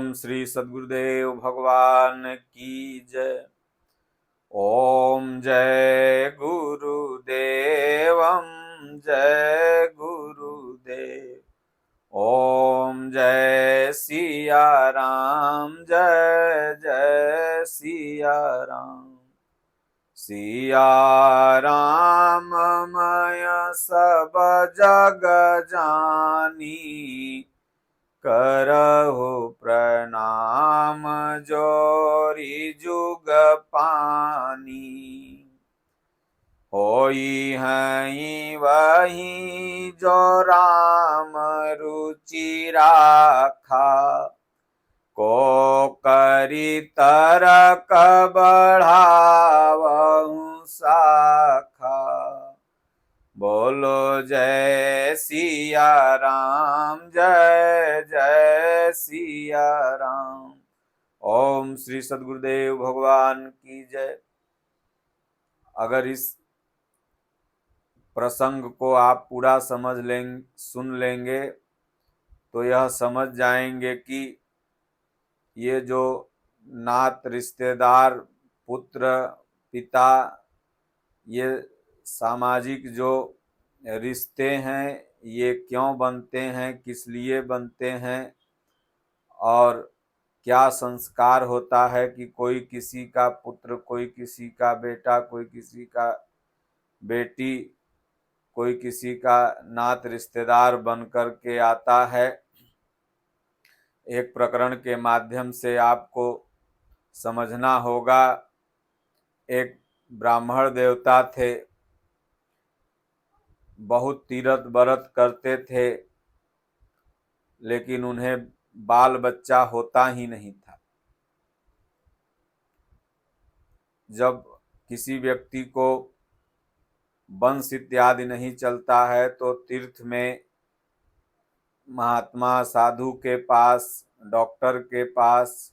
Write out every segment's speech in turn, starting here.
ओम श्री सद्गुरुदेव भगवान की जय। ओम जय गुरुदेव, जय गुरुदेव। ओम जय सिया राम, जय जय सिया राम। सिया राम मय सब जग जानी, करहु प्रणाम जोरी जुग पानी। होई हई वही जो राम रुचि राखा, को करी तरक बढ़ावहु शाखा। बोलो जय सिया राम, जय जय सिया राम। ओम श्री सद्गुरुदेव भगवान की जय। अगर इस प्रसंग को आप पूरा सुन लेंगे तो यह समझ जाएंगे कि ये जो नात, रिश्तेदार, पुत्र, पिता, ये सामाजिक जो रिश्ते हैं ये क्यों बनते हैं, किस लिए बनते हैं और क्या संस्कार होता है कि कोई किसी का पुत्र, कोई किसी का बेटा, कोई किसी का बेटी, कोई किसी का नात रिश्तेदार बन कर के आता है। एक प्रकरण के माध्यम से आपको समझना होगा। एक ब्राह्मण देवता थे, बहुत तीरथ व्रत करते थे, लेकिन उन्हें बाल बच्चा होता ही नहीं था। जब किसी व्यक्ति को वंश इत्यादि नहीं चलता है तो तीर्थ में महात्मा, साधु के पास, डॉक्टर के पास,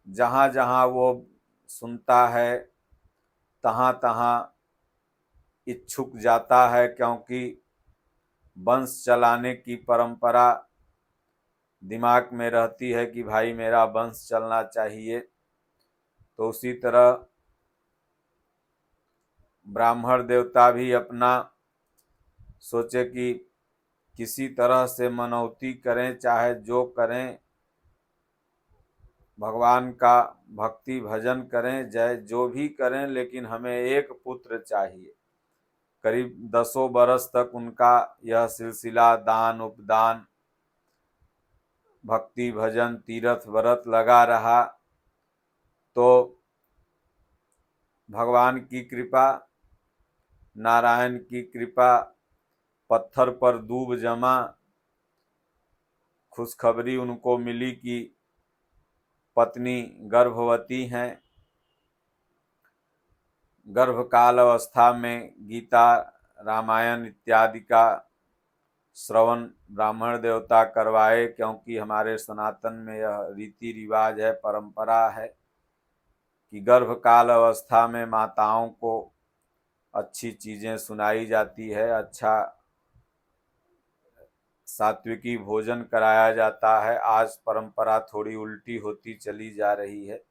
जहाँ जहाँ वो सुनता है तहाँ तहाँ इच्छुक जाता है, क्योंकि वंश चलाने की परंपरा दिमाग में रहती है कि भाई मेरा वंश चलना चाहिए। तो उसी तरह ब्राह्मण देवता भी अपना सोचे कि किसी तरह से मनौती करें, चाहे जो करें, भगवान का भक्ति भजन करें, जय जो भी करें, लेकिन हमें एक पुत्र चाहिए। करीब 10 बरस तक उनका यह सिलसिला दान, उपदान, भक्ति भजन, तीर्थ व्रत लगा रहा। तो भगवान की कृपा, नारायण की कृपा, पत्थर पर दूब जमा, खुशखबरी उनको मिली कि पत्नी गर्भवती हैं। गर्भकाल अवस्था में गीता, रामायण इत्यादि का श्रवण ब्राह्मण देवता करवाए, क्योंकि हमारे सनातन में यह रीति रिवाज है, परंपरा है कि गर्भकाल अवस्था में माताओं को अच्छी चीजें सुनाई जाती है, अच्छा सात्विकी भोजन कराया जाता है। आज परंपरा थोड़ी उल्टी होती चली जा रही है,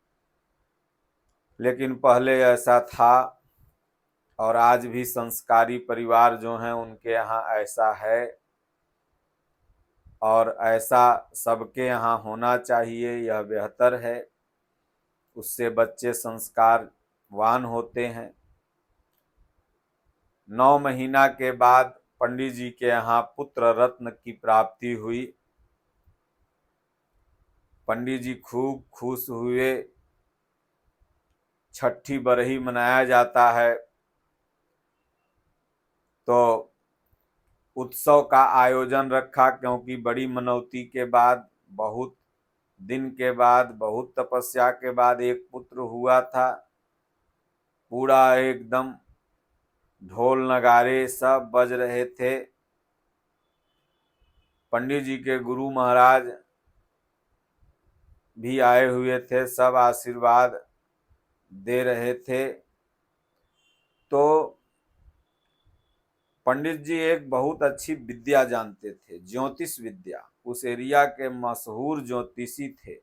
लेकिन पहले ऐसा था और आज भी संस्कारी परिवार जो हैं उनके यहाँ ऐसा है और ऐसा सबके यहाँ होना चाहिए, यह बेहतर है। उससे बच्चे संस्कारवान होते हैं। 9 महीना के बाद पंडित जी के यहाँ पुत्र रत्न की प्राप्ति हुई। पंडित जी खूब खुश हुए। छठी बरही मनाया जाता है तो उत्सव का आयोजन रखा, क्योंकि बड़ी मनौती के बाद, बहुत दिन के बाद, बहुत तपस्या के बाद एक पुत्र हुआ था। पूरा एकदम ढोल नगारे सब बज रहे थे। पंडित जी के गुरु महाराज भी आए हुए थे, सब आशीर्वाद दे रहे थे। तो पंडित जी एक बहुत अच्छी विद्या जानते थे, ज्योतिष विद्या। उस एरिया के मशहूर ज्योतिषी थे।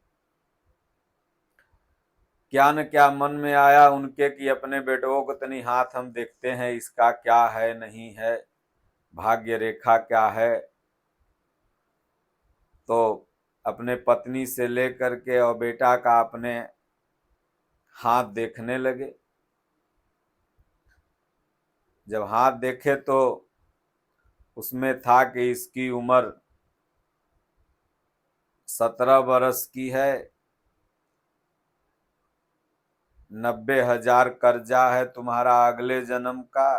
क्या न क्या मन में आया उनके कि अपने बेटों को तनी हाथ हम देखते हैं, इसका क्या है नहीं है, भाग्य रेखा क्या है। तो अपने पत्नी से लेकर के और बेटा का अपने हाथ देखने लगे। जब हाथ देखे तो उसमें था कि इसकी उम्र 17 बरस की है, 90,000 कर्जा है तुम्हारा अगले जन्म का,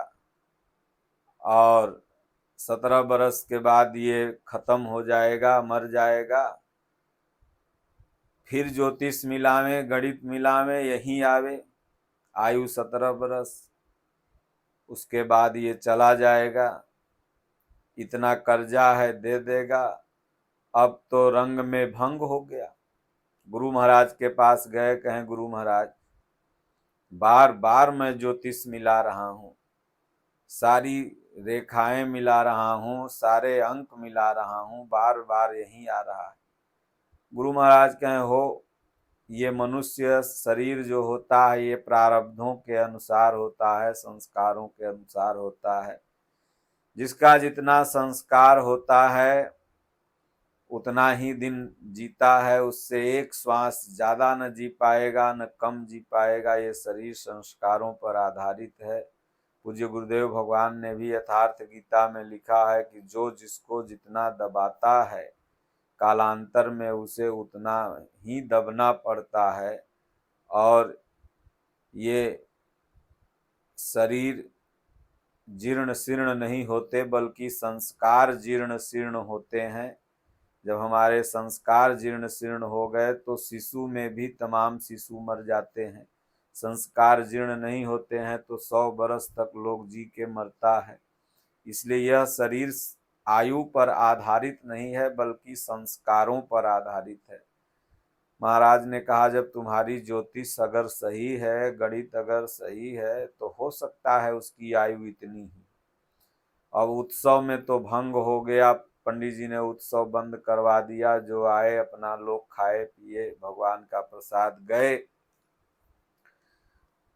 और 17 बरस के बाद ये खत्म हो जाएगा, मर जाएगा। फिर ज्योतिष मिलावे, गणित मिलावे, यही आवे, आयु 17 बरस, उसके बाद ये चला जाएगा, इतना कर्जा है दे देगा। अब तो रंग में भंग हो गया। गुरु महाराज के पास गए, कहें गुरु महाराज बार बार मैं ज्योतिष मिला रहा हूँ, सारी रेखाएं मिला रहा हूँ, सारे अंक मिला रहा हूँ, बार बार यही आ रहा है। गुरु महाराज कहें हो, ये मनुष्य शरीर जो होता है ये प्रारब्धों के अनुसार होता है, संस्कारों के अनुसार होता है। जिसका जितना संस्कार होता है उतना ही दिन जीता है, उससे एक श्वास ज्यादा न जी पाएगा न कम जी पाएगा। ये शरीर संस्कारों पर आधारित है। पूज्य गुरुदेव भगवान ने भी यथार्थ गीता में लिखा है कि जो जिसको जितना दबाता है कालांतर में उसे उतना ही दबना पड़ता है। और ये शरीर जीर्ण शीर्ण नहीं होते बल्कि संस्कार जीर्ण शीर्ण होते हैं। जब हमारे संस्कार जीर्ण शीर्ण हो गए तो शिशु में भी तमाम शिशु मर जाते हैं। संस्कार जीर्ण नहीं होते हैं तो 100 बरस तक लोग जी के मरता है। इसलिए यह शरीर आयु पर आधारित नहीं है बल्कि संस्कारों पर आधारित है। महाराज ने कहा जब तुम्हारी ज्योतिष अगर सही है, गणित अगर सही है, तो हो सकता है उसकी आयु इतनी ही। अब उत्सव में तो भंग हो गया, पंडित जी ने उत्सव बंद करवा दिया। जो आए अपना लोग खाए पिए, भगवान का प्रसाद गए।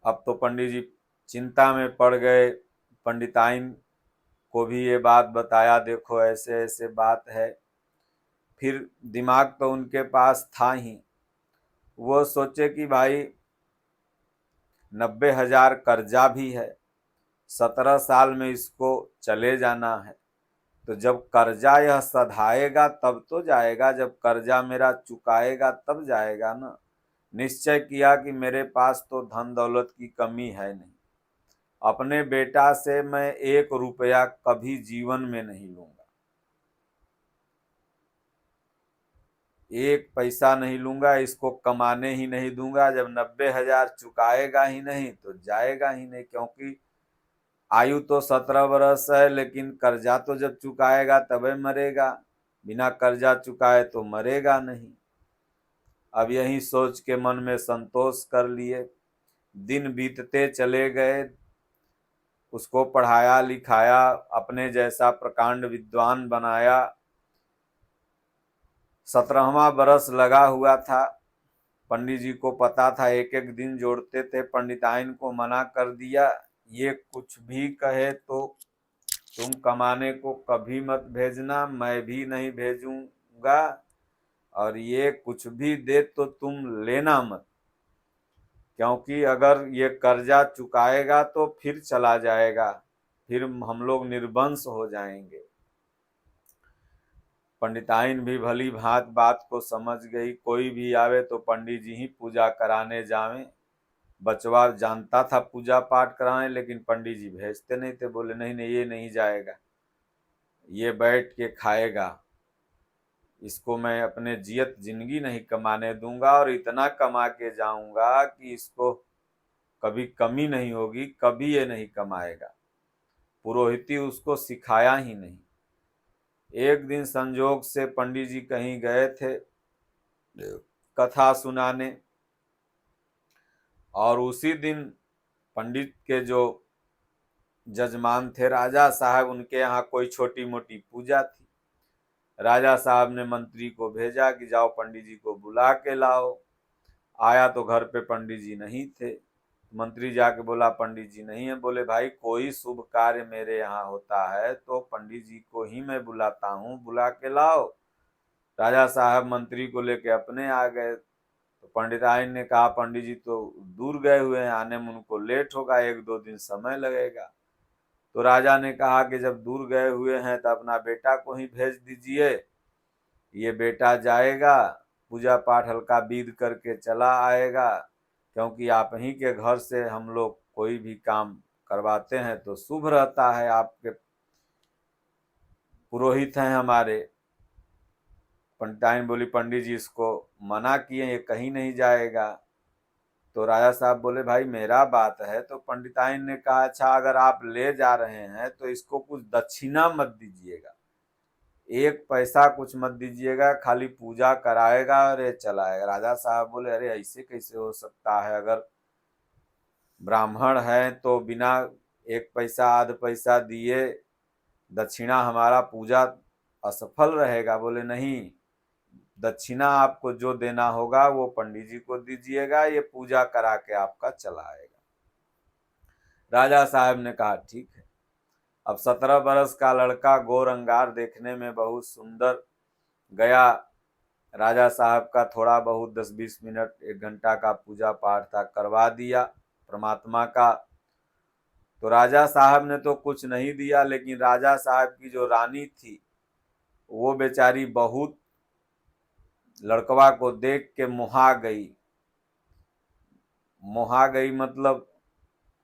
अब तो पंडित जी चिंता में पड़ गए। पंडिताइन को भी ये बात बताया, देखो ऐसे ऐसे बात है। फिर दिमाग तो उनके पास था ही, वो सोचे कि भाई 90,000 कर्जा भी है, 17 साल में इसको चले जाना है। तो जब कर्जा यह सधाएगा तब तो जाएगा, जब कर्जा मेरा चुकाएगा तब जाएगा ना। निश्चय किया कि मेरे पास तो धन दौलत की कमी है नहीं, अपने बेटा से मैं 1 रुपया कभी जीवन में नहीं लूंगा, 1 पैसा नहीं लूंगा, इसको कमाने ही नहीं दूंगा। जब 90,000 चुकाएगा ही नहीं तो जाएगा ही नहीं, क्योंकि आयु तो 17 बरस है, लेकिन कर्जा तो जब चुकाएगा तबे मरेगा, बिना कर्जा चुकाए तो मरेगा नहीं। अब यही सोच के मन में संतोष कर लिए। दिन बीतते चले गए, उसको पढ़ाया लिखाया, अपने जैसा प्रकांड विद्वान बनाया। 17वां बरस लगा हुआ था। पंडित जी को पता था, एक एक दिन जोड़ते थे। पंडिताइन को मना कर दिया, ये कुछ भी कहे तो तुम कमाने को कभी मत भेजना, मैं भी नहीं भेजूंगा, और ये कुछ भी दे तो तुम लेना मत, क्योंकि अगर ये कर्जा चुकाएगा तो फिर चला जाएगा, फिर हम लोग निर्वंश हो जाएंगे। पंडिताइन भी भली भांत बात को समझ गई। कोई भी आवे तो पंडित जी ही पूजा कराने जावे। बचवा जानता था पूजा पाठ कराने, लेकिन पंडित जी भेजते नहीं थे। बोले नहीं नहीं, ये नहीं जाएगा, ये बैठ के खाएगा, इसको मैं अपने जियत जिंदगी नहीं कमाने दूंगा, और इतना कमा के जाऊंगा कि इसको कभी कमी नहीं होगी, कभी ये नहीं कमाएगा। पुरोहिती उसको सिखाया ही नहीं। एक दिन संजोग से पंडित जी कहीं गए थे कथा सुनाने, और उसी दिन पंडित के जो जजमान थे राजा साहब, उनके यहाँ कोई छोटी मोटी पूजा थी। राजा साहब ने मंत्री को भेजा कि जाओ पंडित जी को बुला के लाओ। आया तो घर पे पंडित जी नहीं थे। मंत्री जाके बोला पंडित जी नहीं है। बोले भाई कोई शुभ कार्य मेरे यहाँ होता है तो पंडित जी को ही मैं बुलाता हूँ, बुला के लाओ। राजा साहब मंत्री को लेके अपने आ गए। तो पंडिताइन ने कहा पंडित जी तो दूर गए हुए हैं, आने में उनको लेट होगा, 1-2 दिन समय लगेगा। तो राजा ने कहा कि जब दूर गए हुए हैं तो अपना बेटा को ही भेज दीजिए, ये बेटा जाएगा, पूजा पाठ हल्का विध करके चला आएगा, क्योंकि आप ही के घर से हम लोग कोई भी काम करवाते हैं तो शुभ रहता है, आपके पुरोहित हैं हमारे। पंडिताइन बोली पंडित जी इसको मना किए, ये कहीं नहीं जाएगा। तो राजा साहब बोले भाई मेरा बात है। तो पंडिताइन ने कहा अच्छा अगर आप ले जा रहे हैं तो इसको कुछ दक्षिणा मत दीजिएगा, 1 पैसा कुछ मत दीजिएगा, खाली पूजा कराएगा और ये चलाएगा। राजा साहब बोले अरे ऐसे कैसे हो सकता है, अगर ब्राह्मण है तो बिना 1 पैसा आध पैसा दिए दक्षिणा हमारा पूजा असफल रहेगा। बोले नहीं, दक्षिणा आपको जो देना होगा वो पंडित जी को दीजिएगा, ये पूजा करा के आपका चला आएगा। राजा साहब ने कहा ठीक है। अब 17 बरस का लड़का गोर अंगार देखने में बहुत सुंदर गया। राजा साहब का थोड़ा बहुत 10-20 मिनट 1 घंटा का पूजा पाठ था, करवा दिया परमात्मा का। तो राजा साहब ने तो कुछ नहीं दिया, लेकिन राजा साहब की जो रानी थी वो बेचारी बहुत लड़कवा को देख के मुहा गई। मुहा गई मतलब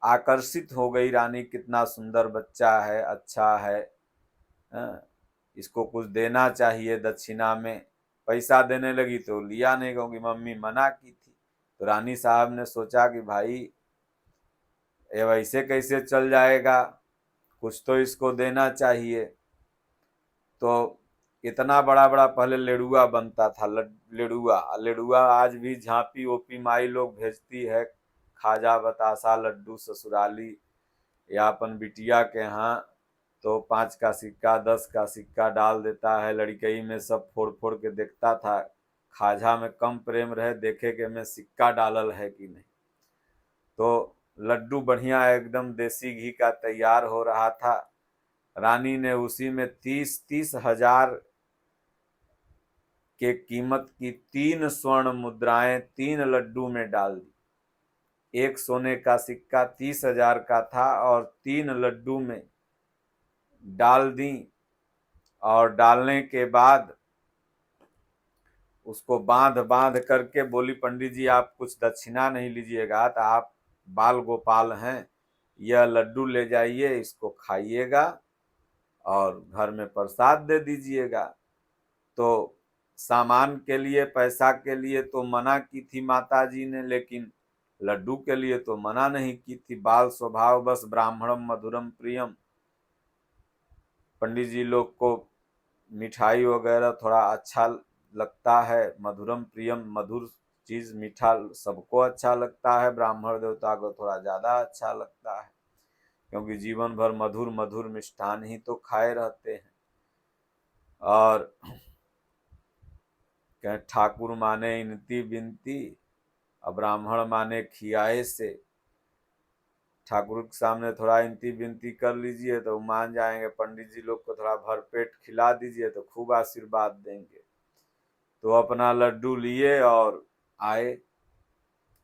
आकर्षित हो गई, रानी कितना सुंदर बच्चा है, अच्छा है, इसको कुछ देना चाहिए दक्षिणा में। पैसा देने लगी तो लिया नहीं, क्योंकि मम्मी मना की थी। तो रानी साहब ने सोचा कि भाई ये वैसे कैसे चल जाएगा, कुछ तो इसको देना चाहिए। तो इतना बड़ा बड़ा पहले लेडुआ बनता था, लेडुआ लेडुआ आज भी झांपी ओपी माई लोग भेजती है, खाजा बतासा लड्डू ससुराली या अपन बिटिया के यहाँ। तो 5 का सिक्का 10 का सिक्का डाल देता है, लड़कई में सब फोड़ फोड़ के देखता था, खाजा में कम प्रेम रहे देखे कि मैं सिक्का डालल है कि नहीं। तो लड्डू बढ़िया एकदम देसी घी का तैयार हो रहा था। रानी ने उसी में 30-30 हजार के कीमत की 3 स्वर्ण मुद्राएं 3 लड्डू में डाल दी। एक सोने का सिक्का 30,000 का था और 3 लड्डू में डाल दी। और डालने के बाद उसको बांध बांध करके बोली पंडित जी आप कुछ दक्षिणा नहीं लीजिएगा, तो आप बाल गोपाल हैं, यह लड्डू ले जाइए, इसको खाइएगा और घर में प्रसाद दे दीजिएगा। तो सामान के लिए पैसा के लिए तो मना की थी माता जी ने, लेकिन लड्डू के लिए तो मना नहीं की थी। बाल स्वभाव बस ब्राह्मणम मधुरम प्रियम। पंडित जी लोग को मिठाई वगैरह थोड़ा अच्छा लगता है, मधुरम प्रियम, मधुर चीज मीठा सबको अच्छा लगता है, ब्राह्मण देवता को थोड़ा ज्यादा अच्छा लगता है, क्योंकि जीवन भर मधुर मधुर मिष्ठान ही तो खाए रहते हैं। और कहें ठाकुर माने इनती बिनती, और ब्राह्मण माने खियाए से। ठाकुर के सामने थोड़ा इनती बिनती कर लीजिए तो मान जाएंगे, पंडित जी लोग को थोड़ा भरपेट खिला दीजिए तो खूब आशीर्वाद देंगे। तो अपना लड्डू लिए और आए।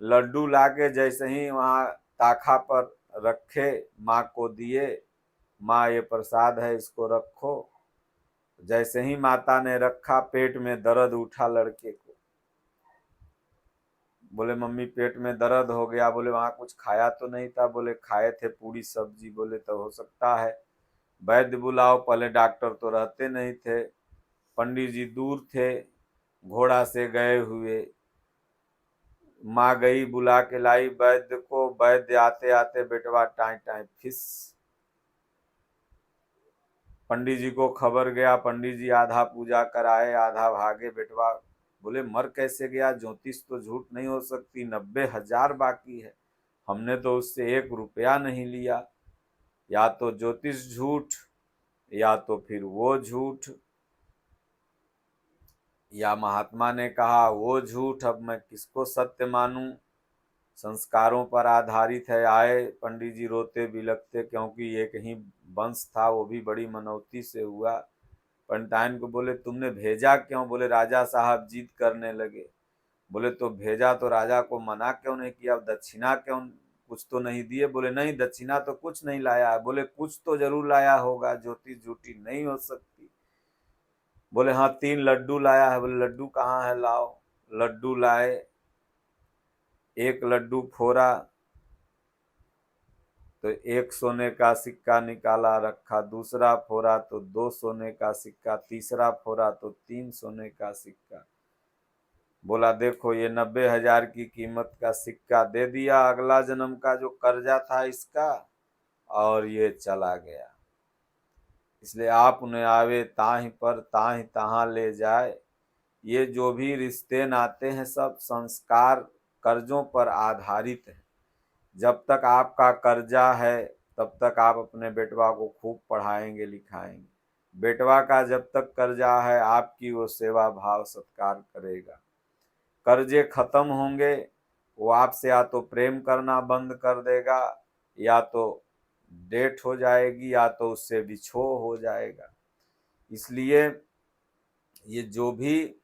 लड्डू लाके जैसे ही वहां ताखा पर रखे, माँ को दिए, माँ ये प्रसाद है इसको रखो। जैसे ही माता ने रखा पेट में दर्द उठा लड़के को। बोले मम्मी पेट में दर्द हो गया। बोले वहां कुछ खाया तो नहीं था। बोले खाए थे पूरी सब्जी। बोले तो हो सकता है वैद्य बुलाओ। पहले डॉक्टर तो रहते नहीं थे, पंडित जी दूर थे घोड़ा से गए हुए। माँ गई बुला के लाई वैद्य को। वैद्य आते आते बेटवा टाई टाई फिस। पंडित जी को खबर गया, पंडित जी आधा पूजा कराए आधा भागे। बेटवा बोले मर कैसे गया, ज्योतिष तो झूठ नहीं हो सकती, 90,000 बाकी है, हमने तो उससे 1 रुपया नहीं लिया। या तो ज्योतिष झूठ या तो फिर वो झूठ। या महात्मा ने कहा वो झूठ, अब मैं किसको सत्य मानूं। संस्कारों पर आधारित है। आए पंडित जी रोते बिलखते, क्योंकि एक ही वंश था, वो भी बड़ी मनौती से हुआ। पंडिताइन को बोले तुमने भेजा क्यों? बोले राजा साहब जिद करने लगे। बोले तो भेजा तो राजा को मना क्यों नहीं किया? दक्षिणा क्यों कुछ तो नहीं दिए? बोले नहीं, दक्षिणा तो कुछ नहीं लाया है। बोले कुछ तो जरूर लाया होगा, ज्योतिष झूठी नहीं हो सकती। बोले हाँ 3 लड्डू लाया है। बोले लड्डू कहाँ है, लाओ। लड्डू लाए, एक लड्डू फोड़ा तो 1 सोने का सिक्का निकाला रखा, दूसरा फोड़ा तो 2 सोने का सिक्का, तीसरा फोड़ा तो 3 सोने का सिक्का। बोला देखो ये 90,000 की कीमत का सिक्का दे दिया, अगला जन्म का जो कर्जा था इसका, और ये चला गया। इसलिए आप उन्हें आवे ताहि पर ताहि तहाँ ले जाए। ये जो भी रिश्ते नाते हैं सब संस्कार कर्जों पर आधारित है। जब तक आपका कर्जा है तब तक आप अपने बेटवा को खूब पढ़ाएंगे लिखाएंगे। बेटवा का जब तक कर्जा है आपकी वो सेवा भाव सत्कार करेगा। कर्जे खत्म होंगे, वो आपसे या तो प्रेम करना बंद कर देगा, या तो डेट हो जाएगी, या तो उससे बिछोह हो जाएगा। इसलिए ये जो भी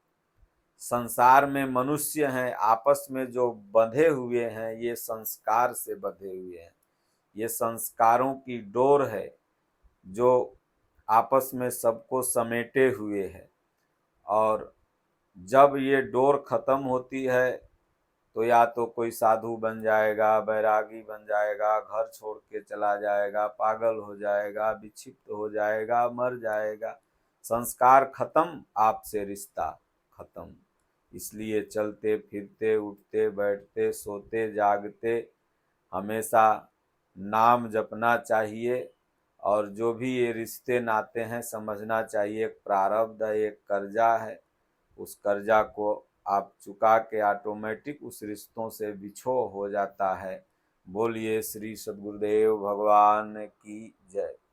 संसार में मनुष्य हैं आपस में जो बंधे हुए हैं, ये संस्कार से बंधे हुए हैं। ये संस्कारों की डोर है जो आपस में सबको समेटे हुए है। और जब ये डोर खत्म होती है तो या तो कोई साधु बन जाएगा, बैरागी बन जाएगा, घर छोड़ के चला जाएगा, पागल हो जाएगा, विक्षिप्त हो जाएगा, मर जाएगा। संस्कार खत्म, आपसे रिश्ता खत्म। इसलिए चलते फिरते उठते बैठते सोते जागते हमेशा नाम जपना चाहिए। और जो भी ये रिश्ते नाते हैं समझना चाहिए एक प्रारब्ध है, एक कर्जा है। उस कर्जा को आप चुका के ऑटोमेटिक उस रिश्तों से बिछोह हो जाता है। बोलिए श्री सद्गुरुदेव भगवान की जय।